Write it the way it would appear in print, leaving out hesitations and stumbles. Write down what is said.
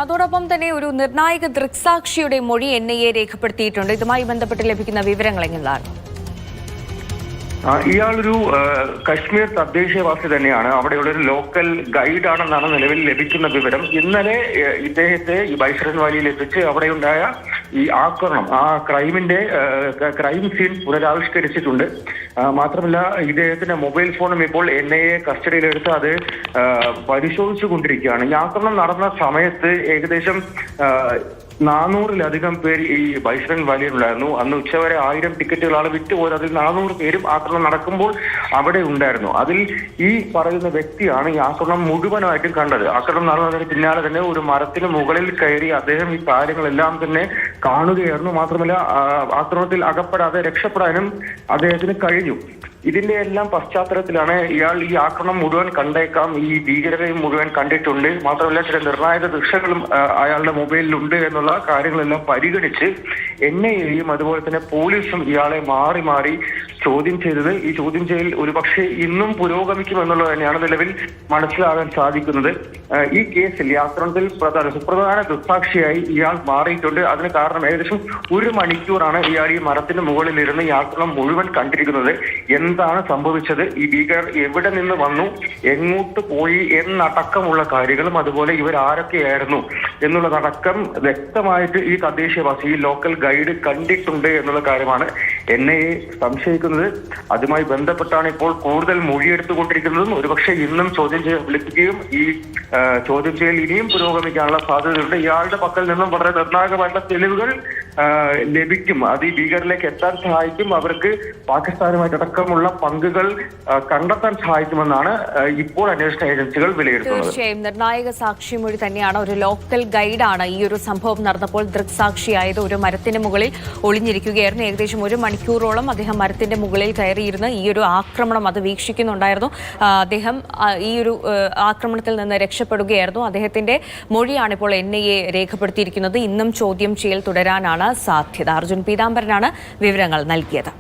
അതോടൊപ്പം തന്നെ ഒരു നിർണായക ദൃക്സാക്ഷിയുടെ മൊഴി എൻഐഎ രേഖപ്പെടുത്തിയിട്ടുണ്ട്. ഇതുമായി ബന്ധപ്പെട്ട് ലഭിക്കുന്ന വിവരങ്ങൾ എങ്ങനെയാണ്? ഇയാളൊരു കശ്മീർ തദ്ദേശവാസി തന്നെയാണ്. അവിടെയുള്ള ഒരു ലോക്കൽ ഗൈഡ് ആണെന്നാണ് നിലവിൽ ലഭിക്കുന്ന വിവരം. ഇന്നലെ ഇദ്ദേഹത്തെ ഈ ബൈസരൻ വാലിയിൽ എത്തിച്ച് അവിടെയുണ്ടായ ഈ ആക്രമണം, ആ ക്രൈം സീൻ പുനരാവിഷ്കരിച്ചിട്ടുണ്ട്. മാത്രമല്ല ഇദ്ദേഹത്തിന്റെ മൊബൈൽ ഫോണും ഇപ്പോൾ എൻഐഎ കസ്റ്റഡിയിലെടുത്ത് അത് പരിശോധിച്ചു കൊണ്ടിരിക്കുകയാണ്. ഈ ആക്രമണം നടന്ന സമയത്ത് ഏകദേശം 400-ലധികം പേർ ഈ ബൈസരൻ വാലിയിലുണ്ടായിരുന്നു. അന്ന് ഉച്ചവരെ 1000 ടിക്കറ്റുകളാണ് വിറ്റുപോയത്. അതിൽ 400 പേരും ആക്രമണം നടക്കുമ്പോൾ അവിടെ ഉണ്ടായിരുന്നു. അതിൽ ഈ പറയുന്ന വ്യക്തിയാണ് ഈ ആക്രമണം മുഴുവനായിട്ടും കണ്ടത്. ആക്രമണം നടന്നതിന് പിന്നാലെ തന്നെ ഒരു മരത്തിന് മുകളിൽ കയറി അദ്ദേഹം ഈ കാര്യങ്ങളെല്ലാം തന്നെ കാണുകയായിരുന്നു. മാത്രമല്ല ആക്രമണത്തിൽ അകപ്പെടാതെ രക്ഷപ്പെടാനും അദ്ദേഹത്തിന് കഴിഞ്ഞു. ഇതിന്റെ എല്ലാം പശ്ചാത്തലത്തിലാണ് ഇയാൾ ഈ ആക്രമണം മുഴുവൻ കണ്ടേക്കാം, ഈ ഭീകരതയും മുഴുവൻ കണ്ടിട്ടുണ്ട്, മാത്രമല്ല ചില നിർണായക ദൃശ്യങ്ങളും അയാളുടെ മൊബൈലിലുണ്ട് എന്നുള്ള കാര്യങ്ങളെല്ലാം പരിഗണിച്ച് എൻഐഎയും അതുപോലെ തന്നെ പോലീസും ഇയാളെ മാറി മാറി ചോദ്യം ചെയ്തത്. ഈ ചോദ്യം ചെയ്യൽ ഒരുപക്ഷെ ഇന്നും പുരോഗമിക്കുമെന്നുള്ളത് തന്നെയാണ് നിലവിൽ മനസ്സിലാകാൻ സാധിക്കുന്നത്. ഈ കേസിൽ ഈ ആക്രമണത്തിൽ സുപ്രധാന ദൃക്സാക്ഷിയായി ഇയാൾ മാറിയിട്ടുണ്ട്. അതിന് കാരണം ഏകദേശം 1 മണിക്കൂറാണ് ഇയാൾ ഈ മരത്തിന് മുകളിലിരുന്ന് ഈ ആക്രമണം മുഴുവൻ കണ്ടിരിക്കുന്നത്. എന്താണ് സംഭവിച്ചത്, ഈ ഭീകരർ എവിടെ നിന്ന് വന്നു, എങ്ങോട്ട് പോയി എന്നടക്കമുള്ള കാര്യങ്ങളും അതുപോലെ ഇവർ ആരൊക്കെയായിരുന്നു എന്നുള്ളതടക്കം വ്യക്തമായിട്ട് ഈ തദ്ദേശവാസി, ഈ ലോക്കൽ ഗൈഡ് കണ്ടിട്ടുണ്ട് എന്നുള്ള കാര്യമാണ് എൻഐഎ സംശയിക്കുന്നത്. അതുമായി ബന്ധപ്പെട്ടാണ് ഇപ്പോൾ കൂടുതൽ മൊഴിയെടുത്തുകൊണ്ടിരിക്കുന്നതും. ഒരുപക്ഷെ ഇന്നും ചോദ്യം ചെയ്യാൻ വിളിക്കുകയും ഈ ചോദ്യം ചെയ്യൽ ഇനിയും പുരോഗമിക്കാനുള്ള സാധ്യതയുണ്ട്. ഇയാളുടെ പക്കൽ നിന്നും വളരെ നിർണായകമായിട്ടുള്ള തെളിവുകൾ ലഭിക്കും. അത് ഈ ഭീകരരിലേക്ക് എത്താൻ സഹായിക്കും. അവർക്ക് പാകിസ്ഥാനുമായിട്ടടക്കമുള്ള പങ്കുകൾ കണ്ടെത്താൻ സഹായിക്കുമെന്നാണ് ഇപ്പോൾ അന്വേഷണ ഏജൻസികൾ വിലയിരുത്തുന്നത്. തീർച്ചയായും നിർണായക സാക്ഷിമൊഴി തന്നെയാണ്. ഒരു ലോക്കൽ ഗൈഡാണ് ഈ ഒരു സംഭവം നടന്നപ്പോൾ ദൃക്സാക്ഷിയായത്. ഒരു മരത്തിന് മുകളിൽ ഒളിഞ്ഞിരിക്കുകയായിരുന്നു. ഏകദേശം 1 മണിക്കൂറോളം അദ്ദേഹം മരത്തിന്റെ മുകളിൽ കയറിയിരുന്ന് ഈ ഒരു ആക്രമണം അത് വീക്ഷിക്കുന്നുണ്ടായിരുന്നു. അദ്ദേഹം ഈ ഒരു ആക്രമണത്തിൽ നിന്ന് രക്ഷപ്പെടുകയായിരുന്നു. അദ്ദേഹത്തിന്റെ മൊഴിയാണ് ഇപ്പോൾ എൻഐഎ രേഖപ്പെടുത്തിയിരിക്കുന്നത്. ഇന്നും ചോദ്യം ചെയ്യൽ തുടരാനാണ് സാധ്യത. അർജുൻ പീതാംബരനാണ് വിവരങ്ങൾ നൽകിയത്.